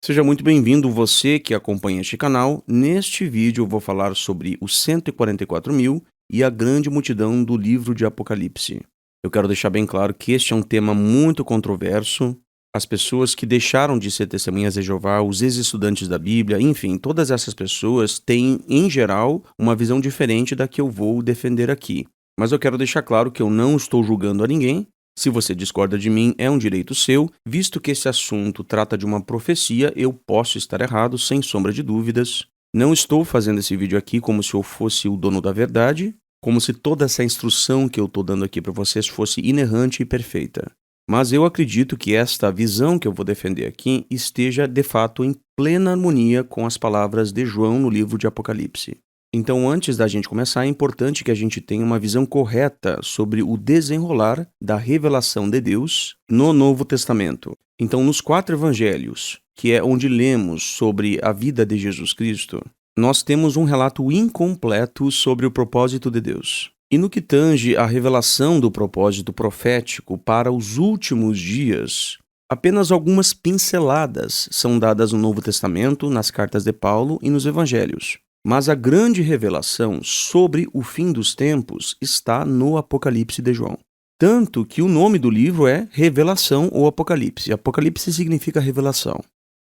Seja muito bem-vindo você que acompanha este canal. Neste vídeo eu vou falar sobre os 144 mil e a grande multidão do livro de Apocalipse. Eu quero deixar bem claro que este é um tema muito controverso. As pessoas que deixaram de ser testemunhas de Jeová, os ex-estudantes da Bíblia, enfim, todas essas pessoas têm, em geral, uma visão diferente da que eu vou defender aqui. Mas eu quero deixar claro que eu não estou julgando a ninguém. Se você discorda de mim, é um direito seu. Visto que esse assunto trata de uma profecia, eu posso estar errado, sem sombra de dúvidas. Não estou fazendo esse vídeo aqui como se eu fosse o dono da verdade, como se toda essa instrução que eu estou dando aqui para vocês fosse inerrante e perfeita. Mas eu acredito que esta visão que eu vou defender aqui esteja, de fato, em plena harmonia com as palavras de João no livro de Apocalipse. Então, antes da gente começar, é importante que a gente tenha uma visão correta sobre o desenrolar da revelação de Deus no Novo Testamento. Então, nos 4 evangelhos, que é onde lemos sobre a vida de Jesus Cristo, nós temos um relato incompleto sobre o propósito de Deus. E no que tange à revelação do propósito profético para os últimos dias, apenas algumas pinceladas são dadas no Novo Testamento, nas cartas de Paulo e nos evangelhos. Mas a grande revelação sobre o fim dos tempos está no Apocalipse de João. Tanto que o nome do livro é Revelação ou Apocalipse. Apocalipse significa revelação.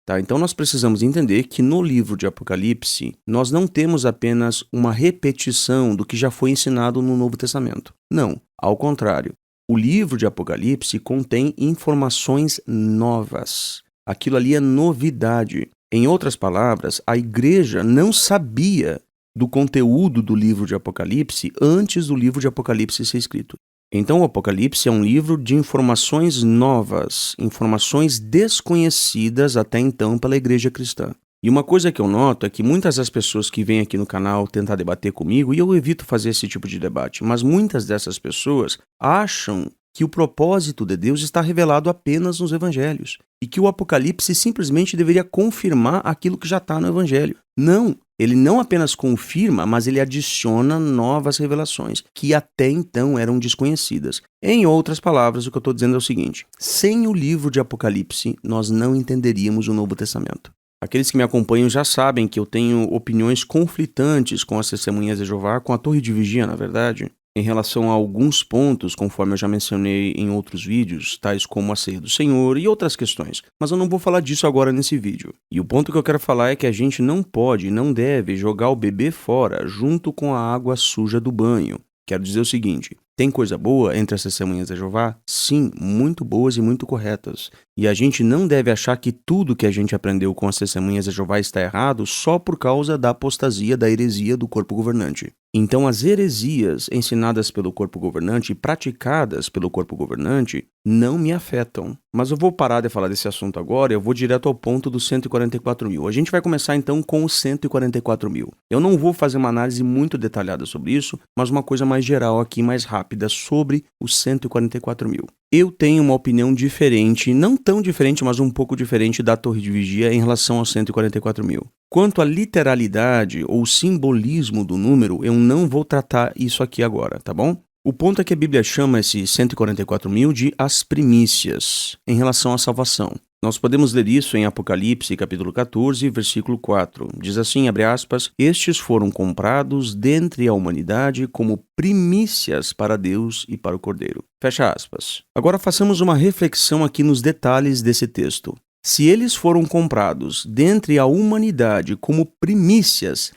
Tá? Então nós precisamos entender que no livro de Apocalipse nós não temos apenas uma repetição do que já foi ensinado no Novo Testamento. Não, ao contrário. O livro de Apocalipse contém informações novas. Aquilo ali é novidade. Em outras palavras, a igreja não sabia do conteúdo do livro de Apocalipse antes do livro de Apocalipse ser escrito. Então, o Apocalipse é um livro de informações novas, informações desconhecidas até então pela igreja cristã. E uma coisa que eu noto é que muitas das pessoas que vêm aqui no canal tentar debater comigo, e eu evito fazer esse tipo de debate, mas muitas dessas pessoas acham que o propósito de Deus está revelado apenas nos evangelhos e que o Apocalipse simplesmente deveria confirmar aquilo que já está no evangelho. Não, ele não apenas confirma, mas ele adiciona novas revelações que até então eram desconhecidas. Em outras palavras, o que eu estou dizendo é o seguinte: sem o livro de Apocalipse, nós não entenderíamos o Novo Testamento. Aqueles que me acompanham já sabem que eu tenho opiniões conflitantes com as testemunhas de Jeová, com a Torre de Vigia, na verdade, em relação a alguns pontos, conforme eu já mencionei em outros vídeos, tais como a ceia do Senhor e outras questões. Mas eu não vou falar disso agora nesse vídeo. E o ponto que eu quero falar é que a gente não pode e não deve jogar o bebê fora junto com a água suja do banho. Quero dizer o seguinte: tem coisa boa entre as testemunhas de Jeová? Sim, muito boas e muito corretas. E a gente não deve achar que tudo que a gente aprendeu com as testemunhas de Jeová está errado só por causa da apostasia, da heresia do corpo governante. Então, as heresias ensinadas pelo corpo governante e praticadas pelo corpo governante não me afetam. Mas eu vou parar de falar desse assunto agora e eu vou direto ao ponto dos 144 mil. A gente vai começar então com os 144 mil. Eu não vou fazer uma análise muito detalhada sobre isso, mas uma coisa mais geral aqui, mais rápida, sobre os 144 mil. Eu tenho uma opinião diferente, não tão diferente, mas um pouco diferente da Torre de Vigia em relação aos 144 mil. Quanto à literalidade ou simbolismo do número, eu não vou tratar isso aqui agora, tá bom? O ponto é que a Bíblia chama esses 144 mil de as primícias em relação à salvação. Nós podemos ler isso em Apocalipse, capítulo 14, versículo 4. Diz assim, abre aspas: estes foram comprados dentre a humanidade como primícias para Deus e para o Cordeiro. Fecha aspas. Agora façamos uma reflexão aqui nos detalhes desse texto. Se eles foram comprados dentre a humanidade como primícias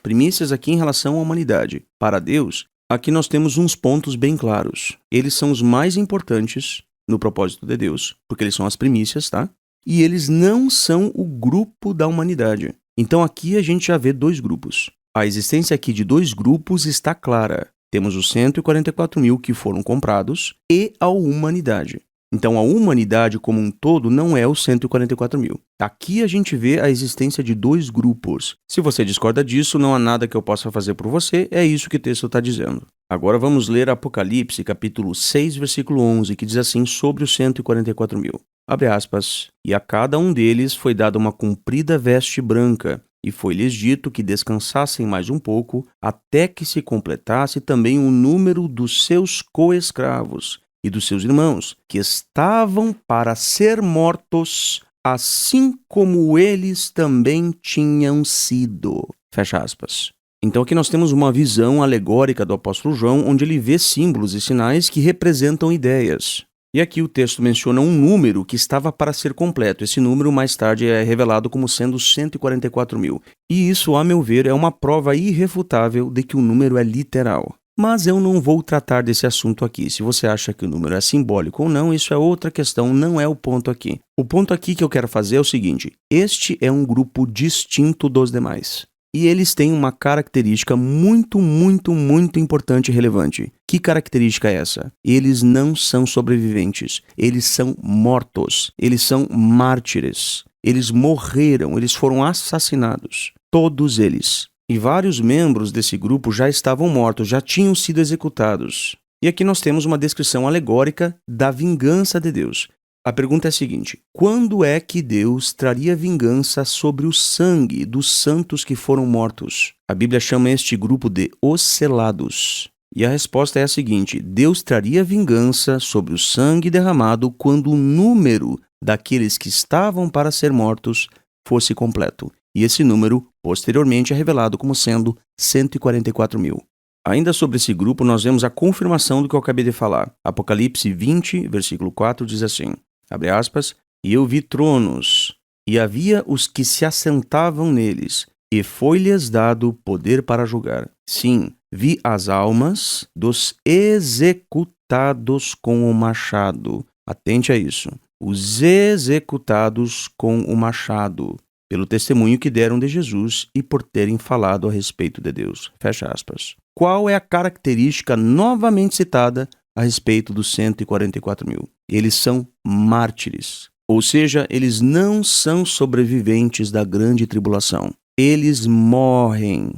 aqui em relação à humanidade, para Deus, aqui nós temos uns pontos bem claros. Eles são os mais importantes no propósito de Deus, porque eles são as primícias, tá? E eles não são o grupo da humanidade. Então aqui a gente já vê dois grupos. A existência aqui de dois grupos está clara. Temos os 144 mil que foram comprados e a humanidade. Então, a humanidade como um todo não é os 144 mil. Aqui a gente vê a existência de dois grupos. Se você discorda disso, não há nada que eu possa fazer por você, é isso que o texto está dizendo. Agora vamos ler Apocalipse, capítulo 6, versículo 11, que diz assim sobre os 144 mil. Abre aspas. E a cada um deles foi dada uma comprida veste branca, e foi-lhes dito que descansassem mais um pouco, até que se completasse também o número dos seus coescravos e dos seus irmãos, que estavam para ser mortos assim como eles também tinham sido. Fecha aspas. Então aqui nós temos uma visão alegórica do apóstolo João, onde ele vê símbolos e sinais que representam ideias. E aqui o texto menciona um número que estava para ser completo. Esse número mais tarde é revelado como sendo 144 mil. E isso, a meu ver, é uma prova irrefutável de que o número é literal. Mas eu não vou tratar desse assunto aqui. Se você acha que o número é simbólico ou não, isso é outra questão, não é o ponto aqui. O ponto aqui que eu quero fazer é o seguinte: este é um grupo distinto dos demais. E eles têm uma característica muito importante e relevante. Que característica é essa? Eles não são sobreviventes. Eles são mortos. Eles são mártires. Eles morreram, eles foram assassinados. Todos eles. E vários membros desse grupo já estavam mortos, já tinham sido executados. E aqui nós temos uma descrição alegórica da vingança de Deus. A pergunta é a seguinte: quando é que Deus traria vingança sobre o sangue dos santos que foram mortos? A Bíblia chama este grupo de os selados. E a resposta é a seguinte: Deus traria vingança sobre o sangue derramado quando o número daqueles que estavam para ser mortos fosse completo. E esse número, posteriormente, é revelado como sendo 144 mil. Ainda sobre esse grupo, nós vemos a confirmação do que eu acabei de falar. Apocalipse 20, versículo 4, diz assim, abre aspas, e eu vi tronos, e havia os que se assentavam neles, e foi-lhes dado poder para julgar. Sim, vi as almas dos executados com o machado. Atente a isso. Os executados com o machado, pelo testemunho que deram de Jesus e por terem falado a respeito de Deus. Fecha aspas. Qual é a característica novamente citada a respeito dos 144 mil? Eles são mártires, ou seja, eles não são sobreviventes da grande tribulação. Eles morrem.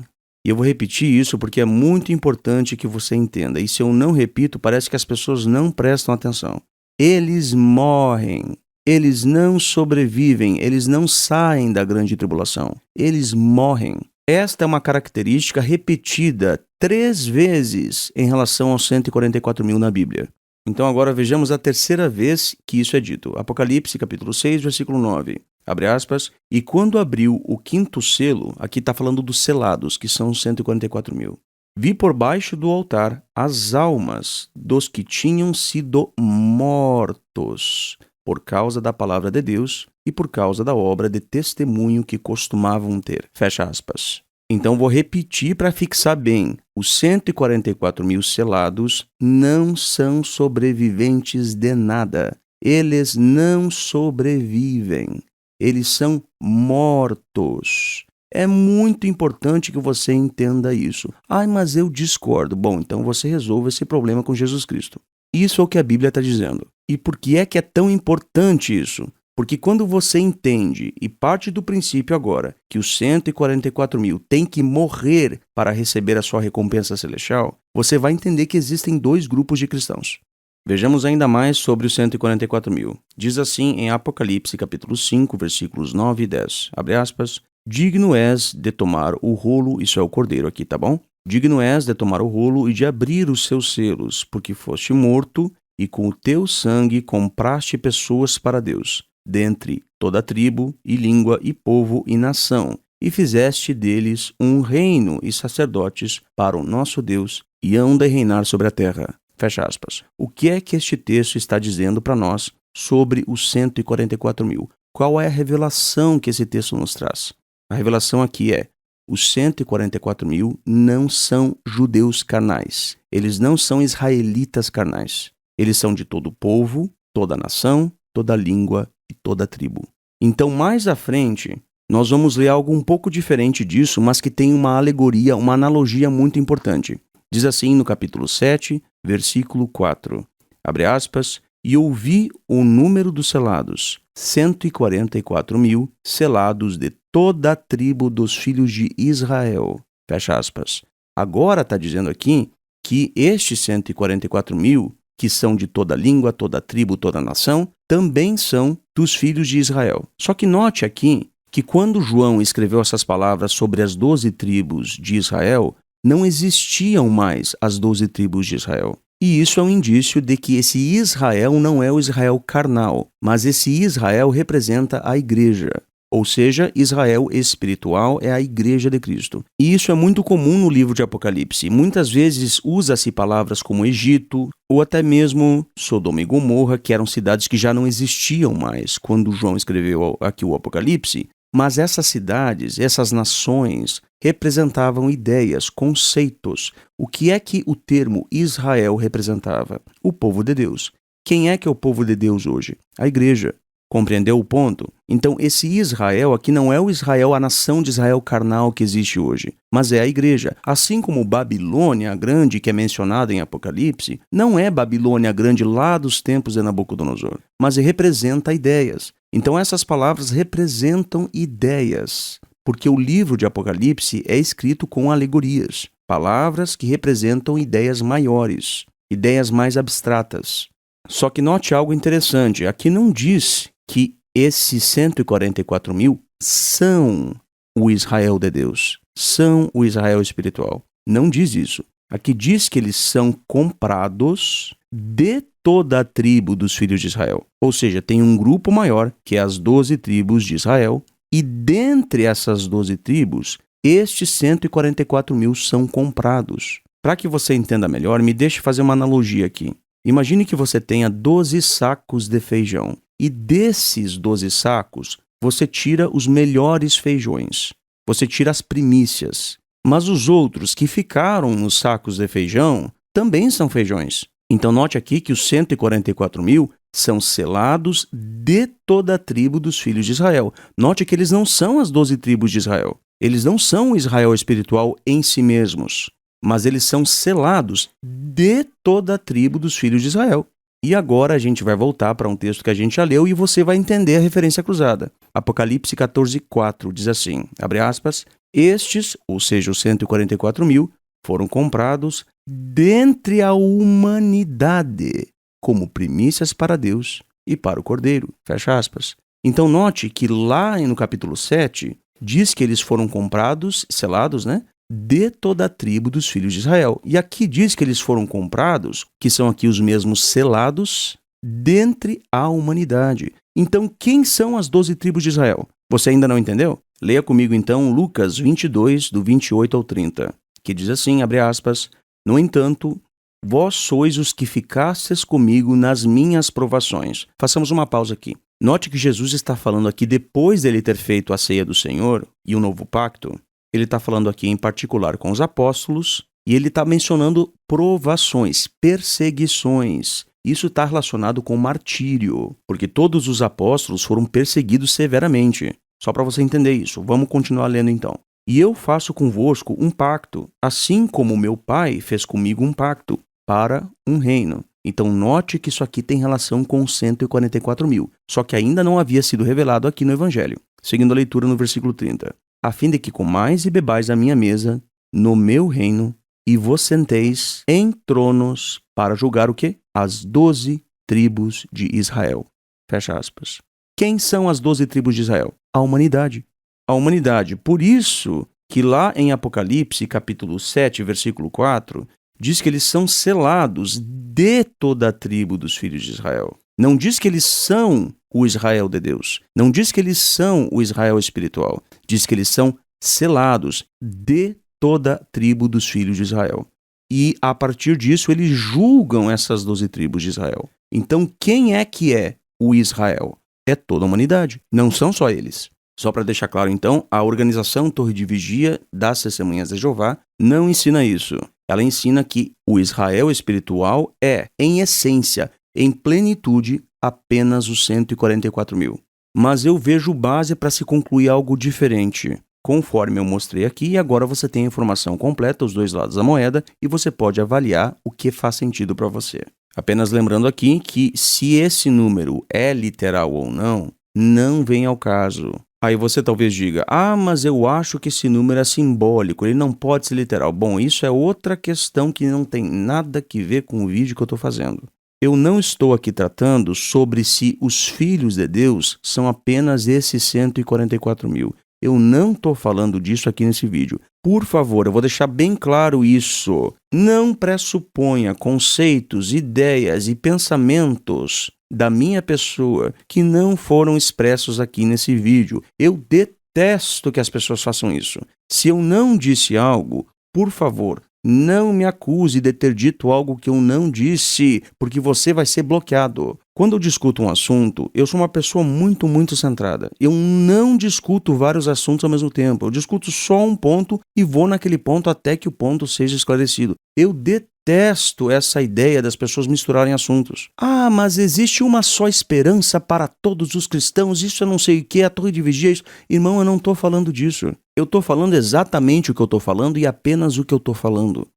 E eu vou repetir isso porque é muito importante que você entenda. E se eu não repito, parece que as pessoas não prestam atenção. Eles morrem. Eles não sobrevivem, eles não saem da grande tribulação, eles morrem. Esta é uma característica repetida 3 vezes em relação aos 144 mil na Bíblia. Então agora vejamos a terceira vez que isso é dito. Apocalipse capítulo 6, versículo 9. Abre aspas. E quando abriu o 5º selo, aqui está falando dos selados, que são 144 mil. Vi por baixo do altar as almas dos que tinham sido mortos por causa da palavra de Deus e por causa da obra de testemunho que costumavam ter. Fecha aspas. Então vou repetir para fixar bem. Os 144 mil selados não são sobreviventes de nada. Eles não sobrevivem. Eles são mortos. É muito importante que você entenda isso. Mas eu discordo. Bom, então você resolve esse problema com Jesus Cristo. Isso é o que a Bíblia está dizendo. E por que é tão importante isso? Porque quando você entende e parte do princípio agora que os 144 mil têm que morrer para receber a sua recompensa celestial, você vai entender que existem 2 grupos de cristãos. Vejamos ainda mais sobre os 144 mil. Diz assim em Apocalipse capítulo 5, versículos 9 e 10. Abre aspas. Digno és de tomar o rolo, isso é o cordeiro aqui, tá bom? Digno és de tomar o rolo e de abrir os seus selos, porque foste morto e com o teu sangue compraste pessoas para Deus, dentre toda tribo e língua e povo e nação, e fizeste deles um reino e sacerdotes para o nosso Deus, e hão de reinar sobre a terra. Fecha aspas. O que é que este texto está dizendo para nós sobre os 144 mil? Qual é a revelação que esse texto nos traz? A revelação aqui é: os 144 mil não são judeus carnais. Eles não são israelitas carnais. Eles são de todo o povo, toda a nação, toda a língua e toda a tribo. Então, mais à frente, nós vamos ler algo um pouco diferente disso, mas que tem uma alegoria, uma analogia muito importante. Diz assim no capítulo 7, versículo 4. Abre aspas. E ouvi o número dos selados, 144 mil selados de toda a tribo dos filhos de Israel. Fecha aspas. Agora está dizendo aqui que estes 144 mil, que são de toda língua, toda tribo, toda nação, também são dos filhos de Israel. Só que note aqui que quando João escreveu essas palavras sobre as 12 tribos de Israel, não existiam mais as 12 tribos de Israel. E isso é um indício de que esse Israel não é o Israel carnal, mas esse Israel representa a igreja. Ou seja, Israel espiritual é a igreja de Cristo. E isso é muito comum no livro de Apocalipse. Muitas vezes usa-se palavras como Egito ou até mesmo Sodoma e Gomorra, que eram cidades que já não existiam mais quando João escreveu aqui o Apocalipse. Mas essas cidades, essas nações, representavam ideias, conceitos. O que é que o termo Israel representava? O povo de Deus. Quem é que é o povo de Deus hoje? A igreja. Compreendeu o ponto? Então, esse Israel aqui não é o Israel, a nação de Israel carnal que existe hoje, mas é a igreja. Assim como Babilônia a Grande, que é mencionada em Apocalipse, não é Babilônia a Grande lá dos tempos de Nabucodonosor, mas representa ideias. Então, essas palavras representam ideias, porque o livro de Apocalipse é escrito com alegorias, palavras que representam ideias maiores, ideias mais abstratas. Só que note algo interessante, aqui não diz que esses 144 mil são o Israel de Deus, são o Israel espiritual. Não diz isso. Aqui diz que eles são comprados de toda a tribo dos filhos de Israel. Ou seja, tem um grupo maior, que é as 12 tribos de Israel, e dentre essas 12 tribos, estes 144 mil são comprados. Para que você entenda melhor, me deixe fazer uma analogia aqui. Imagine que você tenha 12 sacos de feijão. E desses 12 sacos, você tira os melhores feijões. Você tira as primícias. Mas os outros que ficaram nos sacos de feijão também são feijões. Então note aqui que os 144 mil são selados de toda a tribo dos filhos de Israel. Note que eles não são as 12 tribos de Israel. Eles não são o Israel espiritual em si mesmos, mas eles são selados de toda a tribo dos filhos de Israel. E agora a gente vai voltar para um texto que a gente já leu e você vai entender a referência cruzada. Apocalipse 14:4 diz assim, abre aspas, estes, ou seja, os 144 mil, foram comprados dentre a humanidade, como primícias para Deus e para o Cordeiro, fecha aspas. Então note que lá no capítulo 7, diz que eles foram comprados, selados, de toda a tribo dos filhos de Israel. E aqui diz que eles foram comprados, que são aqui os mesmos selados, dentre a humanidade. Então, quem são as 12 tribos de Israel? Você ainda não entendeu? Leia comigo então Lucas 22, do 28 ao 30, que diz assim, abre aspas, no entanto, vós sois os que ficastes comigo nas minhas provações. Façamos uma pausa aqui. Note que Jesus está falando aqui depois dele ter feito a ceia do Senhor e o novo pacto. Ele está falando aqui em particular com os apóstolos e ele está mencionando provações, perseguições. Isso está relacionado com martírio, porque todos os apóstolos foram perseguidos severamente. Só para você entender isso, vamos continuar lendo então. E eu faço convosco um pacto, assim como meu pai fez comigo um pacto, para um reino. Então note que isso aqui tem relação com 144 mil, só que ainda não havia sido revelado aqui no Evangelho. Seguindo a leitura no versículo 30. A fim de que comais e bebais à minha mesa, no meu reino, e vos senteis em tronos para julgar o quê? As 12 tribos de Israel. Fecha aspas. Quem são as 12 tribos de Israel? A humanidade. A humanidade. Por isso que lá em Apocalipse, capítulo 7, versículo 4, diz que eles são selados de toda a tribo dos filhos de Israel. Não diz que eles são o Israel de Deus. Não diz que eles são o Israel espiritual. Diz que eles são selados de toda a tribo dos filhos de Israel. E, a partir disso, eles julgam essas 12 tribos de Israel. Então, quem é que é o Israel? É toda a humanidade. Não são só eles. Só para deixar claro, então, a organização Torre de Vigia das Testemunhas de Jeová não ensina isso. Ela ensina que o Israel espiritual é, em essência, em plenitude, apenas os 144 mil. Mas eu vejo base para se concluir algo diferente. Conforme eu mostrei aqui, agora você tem a informação completa, os dois lados da moeda, e você pode avaliar o que faz sentido para você. Apenas lembrando aqui que se esse número é literal ou não, não vem ao caso. Aí você talvez diga, mas eu acho que esse número é simbólico, ele não pode ser literal. Bom, isso é outra questão que não tem nada a ver com o vídeo que eu estou fazendo. Eu não estou aqui tratando sobre se os filhos de Deus são apenas esses 144 mil. Eu não estou falando disso aqui nesse vídeo. Por favor, eu vou deixar bem claro isso. Não pressuponha conceitos, ideias e pensamentos da minha pessoa que não foram expressos aqui nesse vídeo. Eu detesto que as pessoas façam isso. Se eu não disse algo, por favor, não me acuse de ter dito algo que eu não disse, porque você vai ser bloqueado. Quando eu discuto um assunto, eu sou uma pessoa muito centrada. Eu não discuto vários assuntos ao mesmo tempo. Eu discuto só um ponto e vou naquele ponto até que o ponto seja esclarecido. Eu detesto essa ideia das pessoas misturarem assuntos. Ah, mas existe uma só esperança para todos os cristãos, isso eu não sei o que, a torre de vigia, isso. Irmão, eu não estou falando disso. Eu estou falando exatamente o que eu estou falando e apenas o que eu estou falando.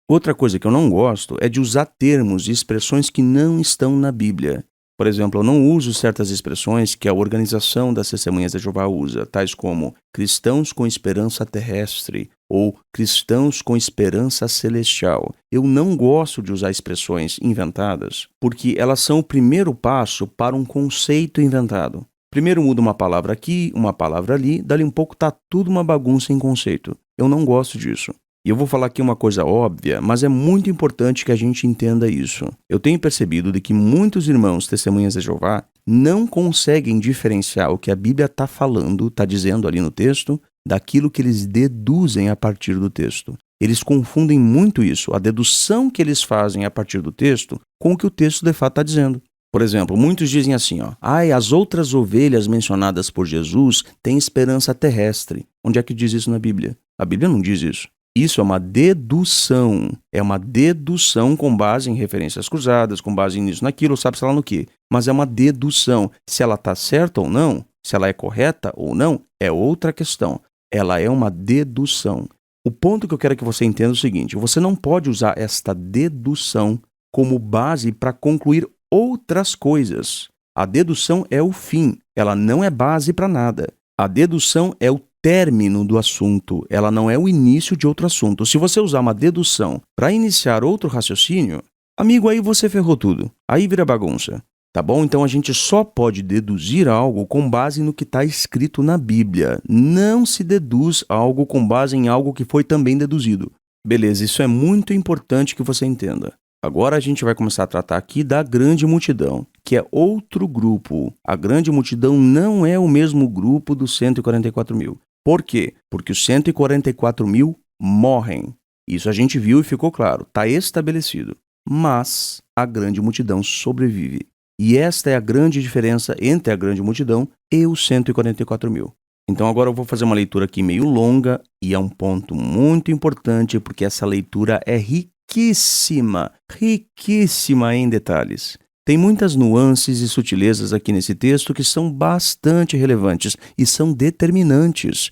Outra coisa que eu não gosto é de usar termos e expressões que não estão na Bíblia. Por exemplo, eu não uso certas expressões que a Organização das Testemunhas de Jeová usa, tais como cristãos com esperança terrestre ou cristãos com esperança celestial. Eu não gosto de usar expressões inventadas porque elas são o primeiro passo para um conceito inventado. Primeiro muda uma palavra aqui, uma palavra ali, dali um pouco está tudo uma bagunça em conceito. Eu não gosto disso. E eu vou falar aqui uma coisa óbvia, mas é muito importante que a gente entenda isso. Eu tenho percebido de que muitos irmãos testemunhas de Jeová não conseguem diferenciar o que a Bíblia está falando, está dizendo ali no texto, daquilo que eles deduzem a partir do texto. Eles confundem muito isso, a dedução que eles fazem a partir do texto, com o que o texto de fato está dizendo. Por exemplo, muitos dizem assim, as outras ovelhas mencionadas por Jesus têm esperança terrestre. Onde é que diz isso na Bíblia? A Bíblia não diz isso. Isso é uma dedução com base em referências cruzadas, com base nisso, naquilo, sabe-se lá no quê. Mas é uma dedução. Se ela está certa ou não, se ela é correta ou não, é outra questão. Ela é uma dedução. O ponto que eu quero que você entenda é o seguinte, você não pode usar esta dedução como base para concluir outras coisas. A dedução é o fim, ela não é base para nada. A dedução é o término do assunto, ela não é o início de outro assunto. Se você usar uma dedução para iniciar outro raciocínio, amigo, aí você ferrou tudo. Aí vira bagunça. Tá bom? Então a gente só pode deduzir algo com base no que está escrito na Bíblia. Não se deduz algo com base em algo que foi também deduzido. Beleza, isso é muito importante que você entenda. Agora a gente vai começar a tratar aqui da grande multidão, que é outro grupo. A grande multidão não é o mesmo grupo dos 144 mil. Por quê? Porque os 144 mil morrem. Isso a gente viu e ficou claro, está estabelecido. Mas a grande multidão sobrevive. E esta é a grande diferença entre a grande multidão e os 144 mil. Então agora eu vou fazer uma leitura aqui meio longa e é um ponto muito importante porque essa leitura é riquíssima em detalhes. Tem muitas nuances e sutilezas aqui nesse texto que são bastante relevantes e são determinantes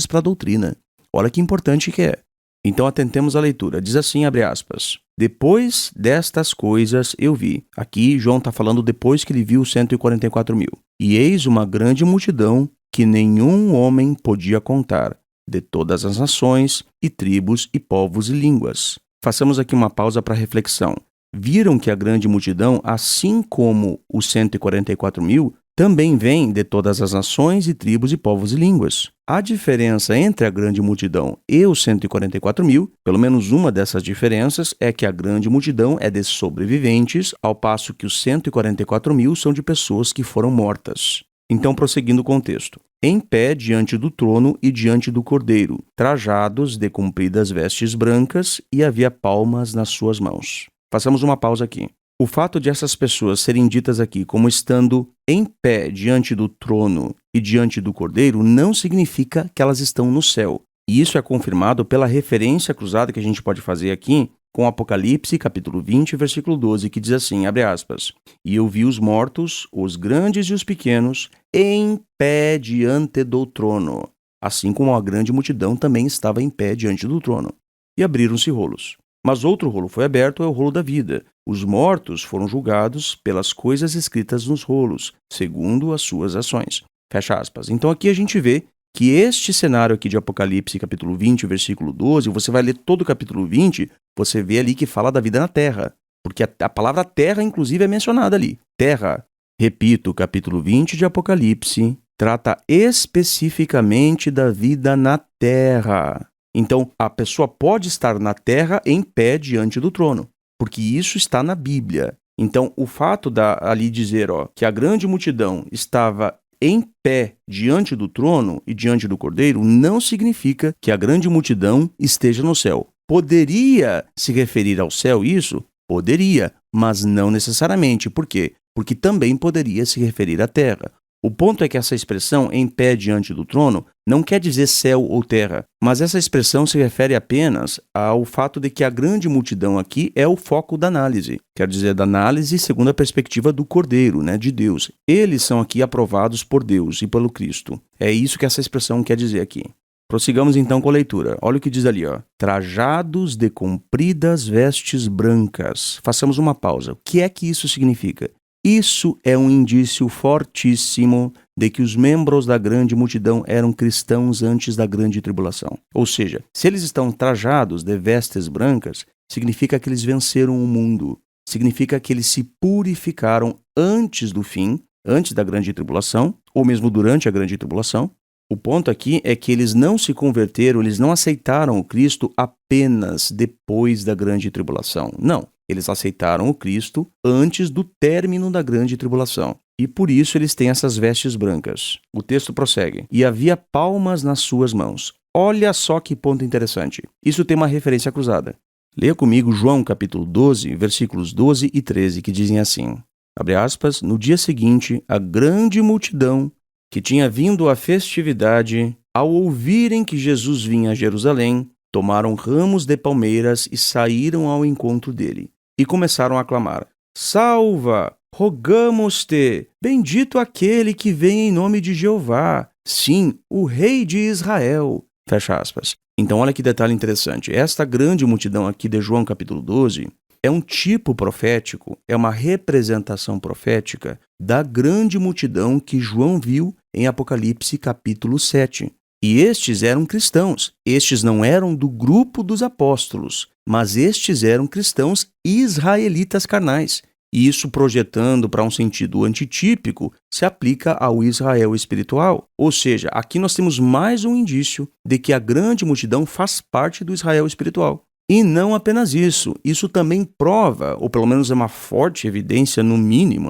para a doutrina. Olha que importante que é. Então atentemos à leitura. Diz assim, abre aspas. Depois destas coisas eu vi. Aqui João está falando depois que ele viu os 144 mil. E eis uma grande multidão que nenhum homem podia contar, de todas as nações e tribos e povos e línguas. Façamos aqui uma pausa para reflexão. Viram que a grande multidão, assim como os 144 mil, também vem de todas as nações e tribos e povos e línguas. A diferença entre a grande multidão e os 144 mil, pelo menos uma dessas diferenças, é que a grande multidão é de sobreviventes, ao passo que os 144 mil são de pessoas que foram mortas. Então, prosseguindo o contexto. Em pé diante do trono e diante do cordeiro, trajados de compridas vestes brancas, e havia palmas nas suas mãos. Façamos uma pausa aqui. O fato de essas pessoas serem ditas aqui como estando em pé diante do trono e diante do cordeiro não significa que elas estão no céu. E isso é confirmado pela referência cruzada que a gente pode fazer aqui com Apocalipse, capítulo 20, versículo 12, que diz assim, abre aspas, e eu vi os mortos, os grandes e os pequenos, em pé diante do trono, assim como a grande multidão também estava em pé diante do trono. E abriram-se rolos. Mas outro rolo foi aberto, é o rolo da vida. Os mortos foram julgados pelas coisas escritas nos rolos, segundo as suas ações. Fecha aspas. Então aqui a gente vê que este cenário aqui de Apocalipse, capítulo 20, versículo 12, você vai ler todo o capítulo 20, você vê ali que fala da vida na terra. Porque a palavra terra, inclusive, é mencionada ali. Terra. Repito, capítulo 20 de Apocalipse, trata especificamente da vida na terra. Então, a pessoa pode estar na terra em pé diante do trono, porque isso está na Bíblia. Então, o fato ali dizer que a grande multidão estava em pé diante do trono e diante do Cordeiro não significa que a grande multidão esteja no céu. Poderia se referir ao céu isso? Poderia, mas não necessariamente. Por quê? Porque também poderia se referir à terra. O ponto é que essa expressão, em pé diante do trono, não quer dizer céu ou terra, mas essa expressão se refere apenas ao fato de que a grande multidão aqui é o foco da análise. Quer dizer, da análise segundo a perspectiva do Cordeiro, de Deus. Eles são aqui aprovados por Deus e pelo Cristo. É isso que essa expressão quer dizer aqui. Prossigamos então com a leitura. Olha o que diz ali, trajados de compridas vestes brancas. Façamos uma pausa. O que é que isso significa? Isso é um indício fortíssimo de que os membros da grande multidão eram cristãos antes da grande tribulação. Ou seja, se eles estão trajados de vestes brancas, significa que eles venceram o mundo. Significa que eles se purificaram antes do fim, antes da grande tribulação, ou mesmo durante a grande tribulação. O ponto aqui é que eles não se converteram, eles não aceitaram o Cristo apenas depois da grande tribulação. Não. Eles aceitaram o Cristo antes do término da grande tribulação. E por isso eles têm essas vestes brancas. O texto prossegue. E havia palmas nas suas mãos. Olha só que ponto interessante. Isso tem uma referência cruzada. Leia comigo João capítulo 12, versículos 12 e 13, que dizem assim. Abre aspas. No dia seguinte, a grande multidão que tinha vindo à festividade, ao ouvirem que Jesus vinha a Jerusalém, tomaram ramos de palmeiras e saíram ao encontro dele. E começaram a clamar, salva, rogamos-te, bendito aquele que vem em nome de Jeová, sim, o rei de Israel. Fecha aspas. Então olha que detalhe interessante, esta grande multidão aqui de João capítulo 12 é um tipo profético, é uma representação profética da grande multidão que João viu em Apocalipse capítulo 7. E estes eram cristãos, estes não eram do grupo dos apóstolos, mas estes eram cristãos israelitas carnais. E isso, projetando para um sentido antitípico, se aplica ao Israel espiritual. Ou seja, aqui nós temos mais um indício de que a grande multidão faz parte do Israel espiritual. E não apenas isso, isso também prova, ou pelo menos é uma forte evidência, no mínimo,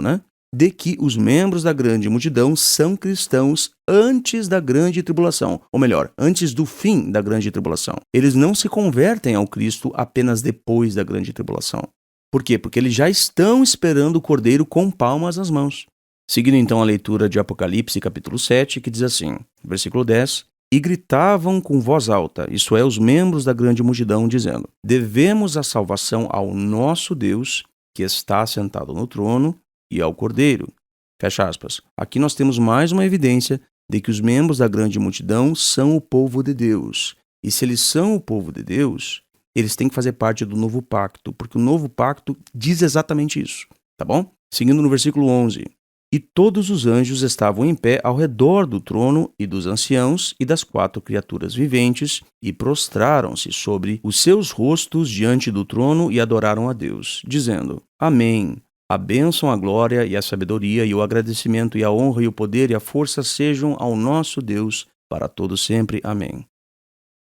de que os membros da grande multidão são cristãos antes da grande tribulação, ou melhor, antes do fim da grande tribulação. Eles não se convertem ao Cristo apenas depois da grande tribulação. Por quê? Porque eles já estão esperando o Cordeiro com palmas nas mãos. Seguindo então a leitura de Apocalipse capítulo 7, que diz assim, versículo 10, e gritavam com voz alta, isso é, os membros da grande multidão, dizendo, devemos a salvação ao nosso Deus, que está sentado no trono, e ao Cordeiro. Fecha aspas. Aqui nós temos mais uma evidência de que os membros da grande multidão são o povo de Deus. E se eles são o povo de Deus, eles têm que fazer parte do novo pacto, porque o novo pacto diz exatamente isso, tá bom? Seguindo no versículo 11. E todos os anjos estavam em pé ao redor do trono e dos anciãos e das 4 criaturas viventes, e prostraram-se sobre os seus rostos diante do trono e adoraram a Deus, dizendo, Amém. A bênção, a glória e a sabedoria e o agradecimento e a honra e o poder e a força sejam ao nosso Deus para todo sempre. Amém.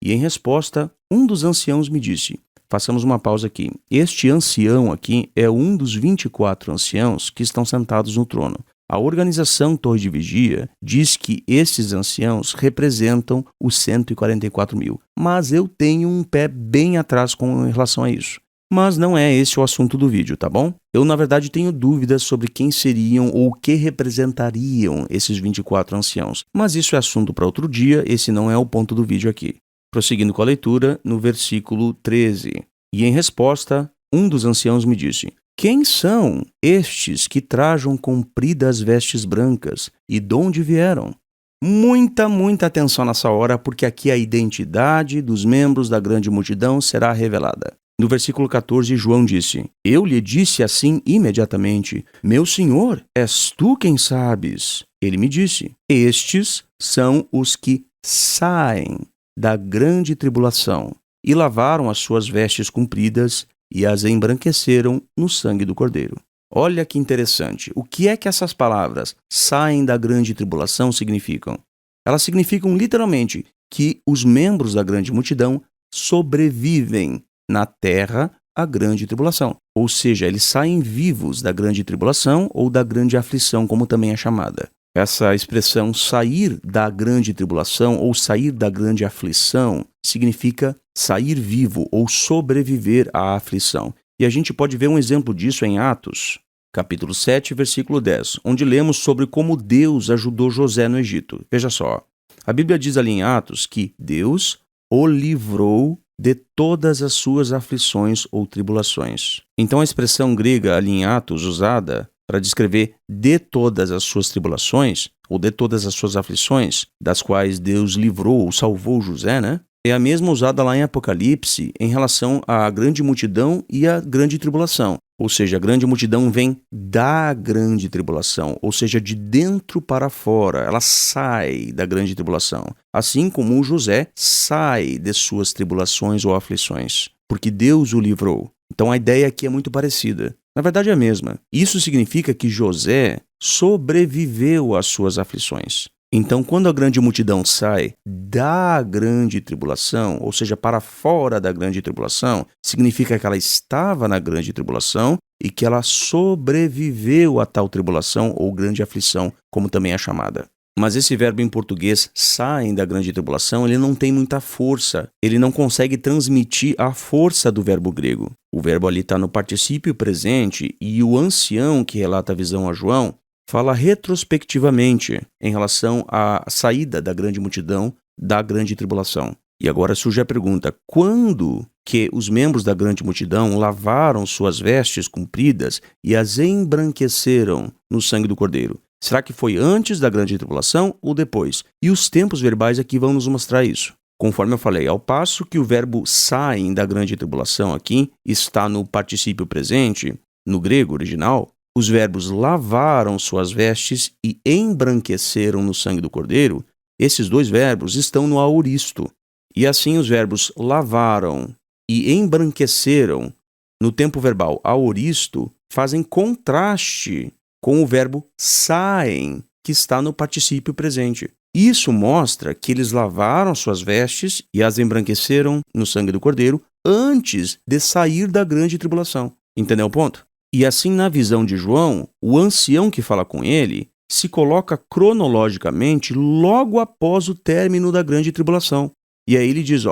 E em resposta, um dos anciãos me disse, façamos uma pausa aqui. Este ancião aqui é um dos 24 anciãos que estão sentados no trono. A organização Torre de Vigia diz que esses anciãos representam os 144 mil, mas eu tenho um pé bem atrás com relação a isso. Mas não é esse o assunto do vídeo, tá bom? Eu, na verdade, tenho dúvidas sobre quem seriam ou o que representariam esses 24 anciãos. Mas isso é assunto para outro dia, esse não é o ponto do vídeo aqui. Prosseguindo com a leitura, no versículo 13. E em resposta, um dos anciãos me disse, quem são estes que trajam compridas vestes brancas e de onde vieram? Muita atenção nessa hora, porque aqui a identidade dos membros da grande multidão será revelada. No versículo 14, João disse, eu lhe disse assim imediatamente, meu Senhor, és tu quem sabes? Ele me disse, estes são os que saem da grande tribulação e lavaram as suas vestes compridas e as embranqueceram no sangue do Cordeiro. Olha que interessante. O que é que essas palavras saem da grande tribulação significam? Elas significam literalmente que os membros da grande multidão sobrevivem na terra à grande tribulação. Ou seja, eles saem vivos da grande tribulação ou da grande aflição, como também é chamada. Essa expressão sair da grande tribulação ou sair da grande aflição significa sair vivo ou sobreviver à aflição. E a gente pode ver um exemplo disso em Atos, capítulo 7, versículo 10, onde lemos sobre como Deus ajudou José no Egito. Veja só, a Bíblia diz ali em Atos que Deus o livrou de todas as suas aflições ou tribulações. Então a expressão grega ali em Atos usada para descrever de todas as suas tribulações, ou de todas as suas aflições, das quais Deus livrou ou salvou José, né? É a mesma usada lá em Apocalipse em relação à grande multidão e à grande tribulação. Ou seja, a grande multidão vem da grande tribulação, ou seja, de dentro para fora. Ela sai da grande tribulação. Assim como o José sai de suas tribulações ou aflições, porque Deus o livrou. Então a ideia aqui é muito parecida. Na verdade é a mesma. Isso significa que José sobreviveu às suas aflições. Então, quando a grande multidão sai da grande tribulação, ou seja, para fora da grande tribulação, significa que ela estava na grande tribulação e que ela sobreviveu a tal tribulação ou grande aflição, como também é chamada. Mas esse verbo em português, saem da grande tribulação, ele não tem muita força. Ele não consegue transmitir a força do verbo grego. O verbo ali está no particípio presente e o ancião que relata a visão a João fala retrospectivamente em relação à saída da grande multidão da grande tribulação. E agora surge a pergunta, quando que os membros da grande multidão lavaram suas vestes compridas e as embranqueceram no sangue do Cordeiro? Será que foi antes da grande tribulação ou depois? E os tempos verbais aqui vão nos mostrar isso. Conforme eu falei, ao passo que o verbo saem da grande tribulação aqui está no particípio presente, no grego original, os verbos lavaram suas vestes e embranqueceram no sangue do Cordeiro, esses dois verbos estão no aoristo. E assim os verbos lavaram e embranqueceram no tempo verbal aoristo fazem contraste com o verbo saem, que está no particípio presente. Isso mostra que eles lavaram suas vestes e as embranqueceram no sangue do Cordeiro antes de sair da grande tribulação. Entendeu o ponto? E assim, na visão de João, o ancião que fala com ele se coloca cronologicamente logo após o término da grande tribulação. E aí ele diz,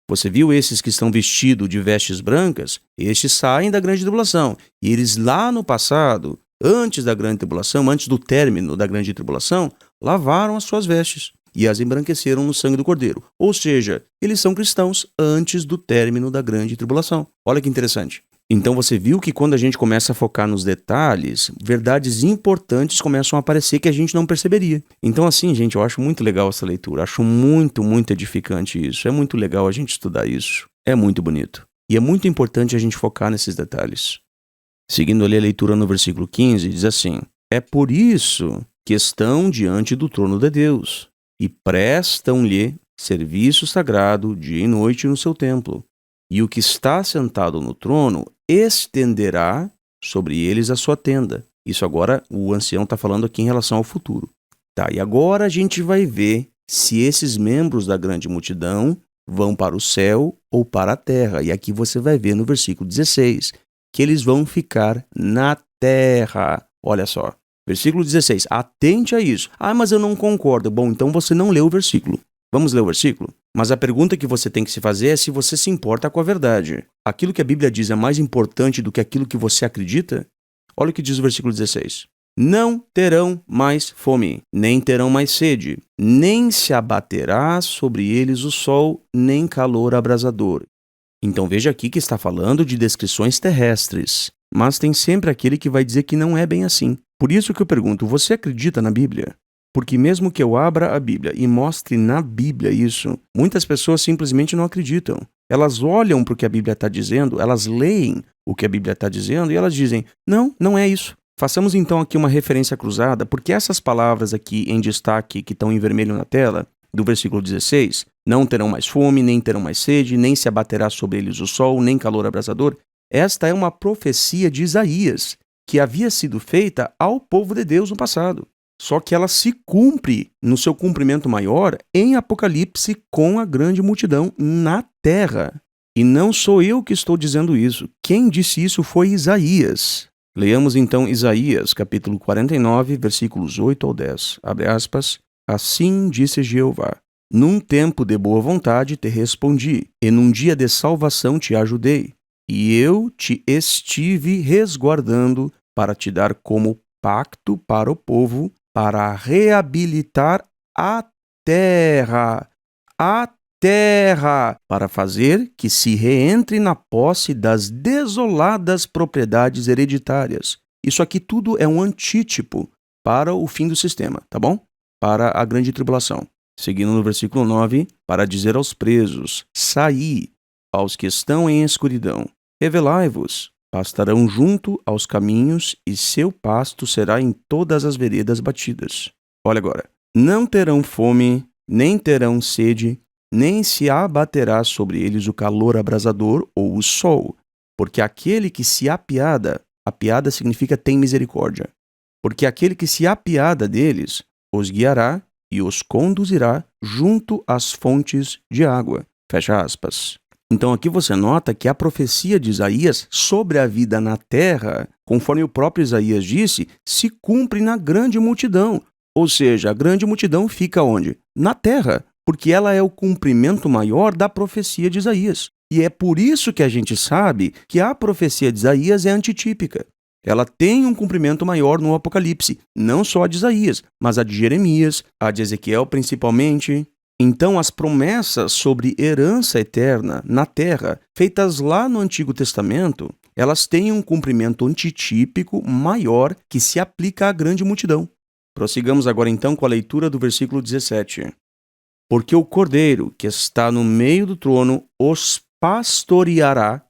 você viu esses que estão vestidos de vestes brancas? Estes saem da grande tribulação. E eles lá no passado, antes da grande tribulação, antes do término da grande tribulação, lavaram as suas vestes e as embranqueceram no sangue do Cordeiro. Ou seja, eles são cristãos antes do término da grande tribulação. Olha que interessante. Então você viu que quando a gente começa a focar nos detalhes, verdades importantes começam a aparecer que a gente não perceberia. Então assim, gente, eu acho muito legal essa leitura. Acho muito, muito edificante isso. É muito legal a gente estudar isso. É muito bonito. E é muito importante a gente focar nesses detalhes. Seguindo ali a leitura no versículo 15, diz assim, é por isso que estão diante do trono de Deus e prestam-lhe serviço sagrado dia e noite no seu templo. E o que está sentado no trono estenderá sobre eles a sua tenda. Isso agora o ancião está falando aqui em relação ao futuro. Tá, e agora a gente vai ver se esses membros da grande multidão vão para o céu ou para a terra. E aqui você vai ver no versículo 16 que eles vão ficar na terra. Olha só, versículo 16, atente a isso. Mas eu não concordo. Bom, então você não leu o versículo. Vamos ler o versículo? Mas a pergunta que você tem que se fazer é se você se importa com a verdade. Aquilo que a Bíblia diz é mais importante do que aquilo que você acredita? Olha o que diz o versículo 16. Não terão mais fome, nem terão mais sede, nem se abaterá sobre eles o sol, nem calor abrasador. Então veja aqui que está falando de descrições terrestres, mas tem sempre aquele que vai dizer que não é bem assim. Por isso que eu pergunto, você acredita na Bíblia? Porque mesmo que eu abra a Bíblia e mostre na Bíblia isso, muitas pessoas simplesmente não acreditam. Elas olham para o que a Bíblia está dizendo, elas leem o que a Bíblia está dizendo e elas dizem, não, não é isso. Façamos então aqui uma referência cruzada, porque essas palavras aqui em destaque que estão em vermelho na tela, do versículo 16, não terão mais fome, nem terão mais sede, nem se abaterá sobre eles o sol, nem calor abrasador, esta é uma profecia de Isaías, que havia sido feita ao povo de Deus no passado. Só que ela se cumpre, no seu cumprimento maior, em Apocalipse com a grande multidão na terra. E não sou eu que estou dizendo isso. Quem disse isso foi Isaías. Leamos então Isaías, capítulo 49, versículos 8 ao 10. Abre aspas. Assim disse Jeová: Num tempo de boa vontade te respondi, e num dia de salvação te ajudei. E eu te estive resguardando para te dar como pacto para o povo, para reabilitar a terra, para fazer que se reentre na posse das desoladas propriedades hereditárias. Isso aqui tudo é um antítipo para o fim do sistema, tá bom? Para a grande tribulação. Seguindo no versículo 9, para dizer aos presos: Saí, aos que estão em escuridão, revelai-vos, pastarão junto aos caminhos, e seu pasto será em todas as veredas batidas. Olha agora, não terão fome, nem terão sede, nem se abaterá sobre eles o calor abrasador ou o sol, porque aquele que se apiada significa tem misericórdia, porque aquele que se apiada deles os guiará e os conduzirá junto às fontes de água. Fecha aspas. Então aqui você nota que a profecia de Isaías sobre a vida na terra, conforme o próprio Isaías disse, se cumpre na grande multidão. Ou seja, a grande multidão fica onde? Na terra, porque ela é o cumprimento maior da profecia de Isaías. E é por isso que a gente sabe que a profecia de Isaías é antitípica. Ela tem um cumprimento maior no Apocalipse, não só a de Isaías, mas a de Jeremias, a de Ezequiel principalmente. Então, as promessas sobre herança eterna na terra, feitas lá no Antigo Testamento, elas têm um cumprimento antitípico maior que se aplica à grande multidão. Prossigamos agora então com a leitura do versículo 17. Porque o Cordeiro que está no meio do trono os pastoreará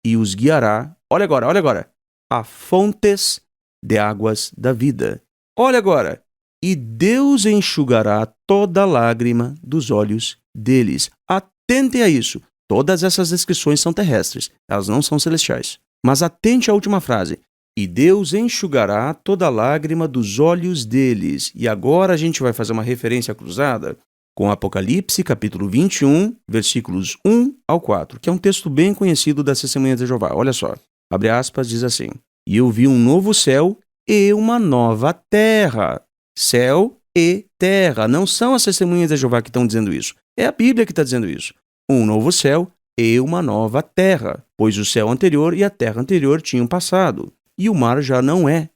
e os guiará. Olha agora. A fontes de águas da vida. Olha agora. E Deus enxugará toda lágrima dos olhos deles. Atente a isso. Todas essas descrições são terrestres, elas não são celestiais. Mas atente à última frase. E Deus enxugará toda lágrima dos olhos deles. E agora a gente vai fazer uma referência cruzada com Apocalipse, capítulo 21, versículos 1 ao 4, que é um texto bem conhecido das Testemunhas de Jeová. Olha só. Abre aspas, diz assim: E eu vi um novo céu e uma nova terra. Céu e terra. Não são as Testemunhas de Jeová que estão dizendo isso. É a Bíblia que está dizendo isso. Um novo céu e uma nova terra, pois o céu anterior e a terra anterior tinham passado, e o mar já não é.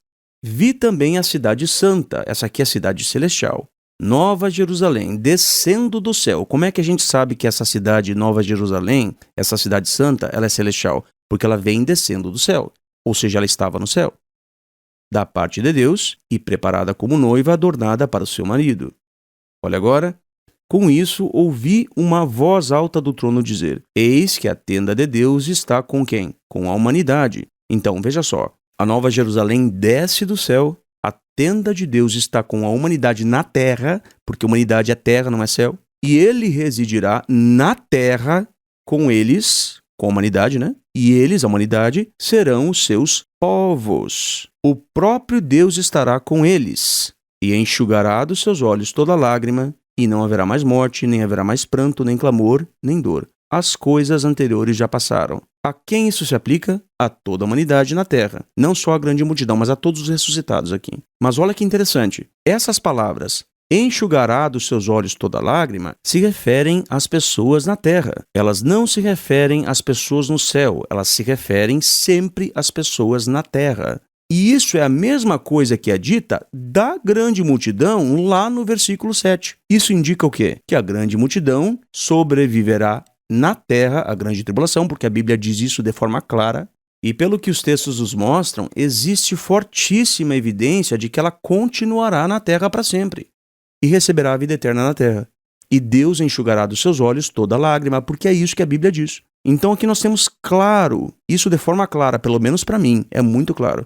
Vi também a cidade santa, essa aqui é a cidade celestial, Nova Jerusalém, descendo do céu. Como é que a gente sabe que essa cidade Nova Jerusalém, essa cidade santa, ela é celestial? Porque ela vem descendo do céu, ou seja, ela estava no céu, da parte de Deus e preparada como noiva adornada para o seu marido. Olha agora. Com isso, ouvi uma voz alta do trono dizer: Eis que a tenda de Deus está com quem? Com a humanidade. Então, veja só, a Nova Jerusalém desce do céu, a tenda de Deus está com a humanidade na terra, porque humanidade é terra, não é céu, e ele residirá na terra com eles, com a humanidade, né? E eles, a humanidade, serão os seus povos. O próprio Deus estará com eles, e enxugará dos seus olhos toda lágrima, e não haverá mais morte, nem haverá mais pranto, nem clamor, nem dor. As coisas anteriores já passaram. A quem isso se aplica? A toda a humanidade na Terra. Não só a grande multidão, mas a todos os ressuscitados aqui. Mas olha que interessante. Essas palavras, enxugará dos seus olhos toda lágrima, se referem às pessoas na Terra. Elas não se referem às pessoas no céu. Elas se referem sempre às pessoas na Terra. E isso é a mesma coisa que é dita da grande multidão lá no versículo 7. Isso indica o quê? Que a grande multidão sobreviverá na terra, a grande tribulação, porque a Bíblia diz isso de forma clara. E pelo que os textos nos mostram, existe fortíssima evidência de que ela continuará na terra para sempre e receberá a vida eterna na terra. E Deus enxugará dos seus olhos toda lágrima, porque é isso que a Bíblia diz. Então aqui nós temos claro, isso de forma clara, pelo menos para mim, é muito claro.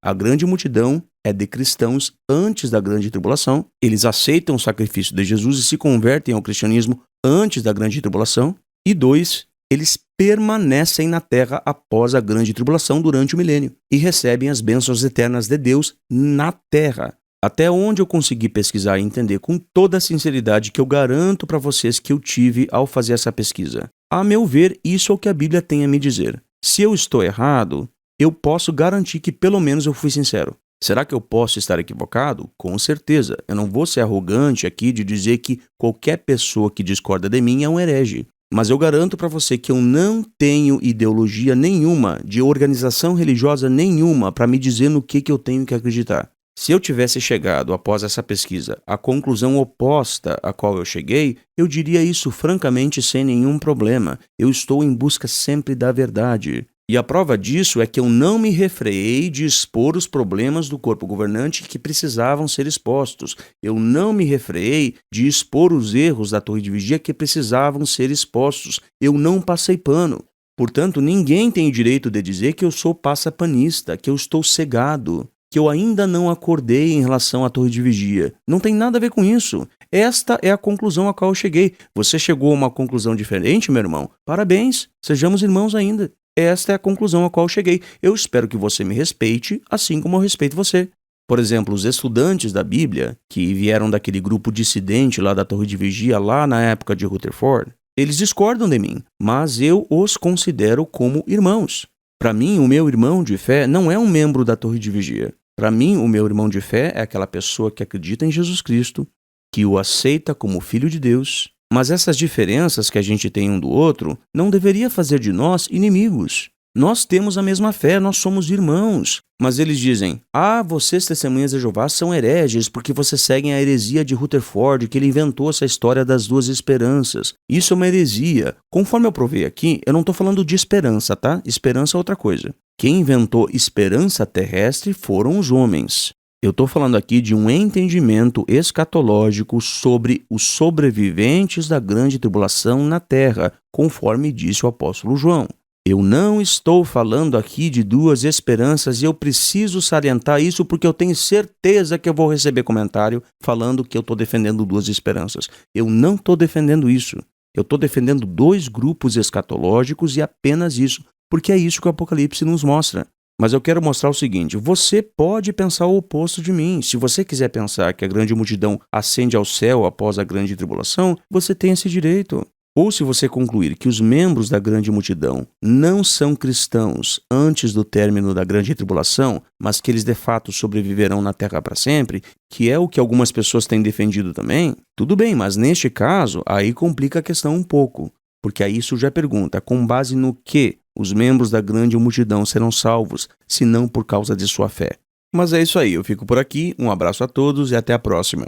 A grande multidão é de cristãos antes da grande tribulação. Eles aceitam o sacrifício de Jesus e se convertem ao cristianismo antes da grande tribulação. E 2, eles permanecem na terra após a grande tribulação durante o milênio e recebem as bênçãos eternas de Deus na terra. Até onde eu consegui pesquisar e entender com toda a sinceridade que eu garanto para vocês que eu tive ao fazer essa pesquisa. A meu ver, isso é o que a Bíblia tem a me dizer. Se eu estou errado, eu posso garantir que pelo menos eu fui sincero. Será que eu posso estar equivocado? Com certeza. Eu não vou ser arrogante aqui de dizer que qualquer pessoa que discorda de mim é um herege. Mas eu garanto para você que eu não tenho ideologia nenhuma, de organização religiosa nenhuma, para me dizer no que eu tenho que acreditar. Se eu tivesse chegado, após essa pesquisa, à conclusão oposta à qual eu cheguei, eu diria isso francamente sem nenhum problema. Eu estou em busca sempre da verdade. E a prova disso é que eu não me refreiei de expor os problemas do corpo governante que precisavam ser expostos. Eu não me refreiei de expor os erros da torre de vigia que precisavam ser expostos. Eu não passei pano. Portanto, ninguém tem o direito de dizer que eu sou passapanista, que eu estou cegado, que eu ainda não acordei em relação à torre de vigia. Não tem nada a ver com isso. Esta é a conclusão a qual eu cheguei. Você chegou a uma conclusão diferente, meu irmão? Parabéns, sejamos irmãos ainda. Esta é a conclusão a qual eu cheguei. Eu espero que você me respeite, assim como eu respeito você. Por exemplo, os estudantes da Bíblia, que vieram daquele grupo dissidente lá da Torre de Vigia, lá na época de Rutherford, eles discordam de mim, mas eu os considero como irmãos. Para mim, o meu irmão de fé não é um membro da Torre de Vigia. Para mim, o meu irmão de fé é aquela pessoa que acredita em Jesus Cristo, que o aceita como Filho de Deus. Mas essas diferenças que a gente tem um do outro não deveria fazer de nós inimigos. Nós temos a mesma fé, nós somos irmãos. Mas eles dizem, vocês testemunhas de Jeová são hereges porque vocês seguem a heresia de Rutherford, que ele inventou essa história das duas esperanças. Isso é uma heresia. Conforme eu provei aqui, eu não estou falando de esperança, tá? Esperança é outra coisa. Quem inventou esperança terrestre foram os homens. Eu estou falando aqui de um entendimento escatológico sobre os sobreviventes da grande tribulação na terra, conforme disse o apóstolo João. Eu não estou falando aqui de duas esperanças e eu preciso salientar isso porque eu tenho certeza que eu vou receber comentário falando que eu estou defendendo duas esperanças. Eu não estou defendendo isso. Eu estou defendendo dois grupos escatológicos e apenas isso, porque é isso que o Apocalipse nos mostra. Mas eu quero mostrar o seguinte, você pode pensar o oposto de mim. Se você quiser pensar que a grande multidão ascende ao céu após a grande tribulação, você tem esse direito. Ou se você concluir que os membros da grande multidão não são cristãos antes do término da grande tribulação, mas que eles de fato sobreviverão na terra para sempre, que é o que algumas pessoas têm defendido também, tudo bem, mas neste caso, aí complica a questão um pouco. Porque aí surge a pergunta, com base no que os membros da grande multidão serão salvos, se não por causa de sua fé? Mas é isso aí, eu fico por aqui, um abraço a todos e até a próxima.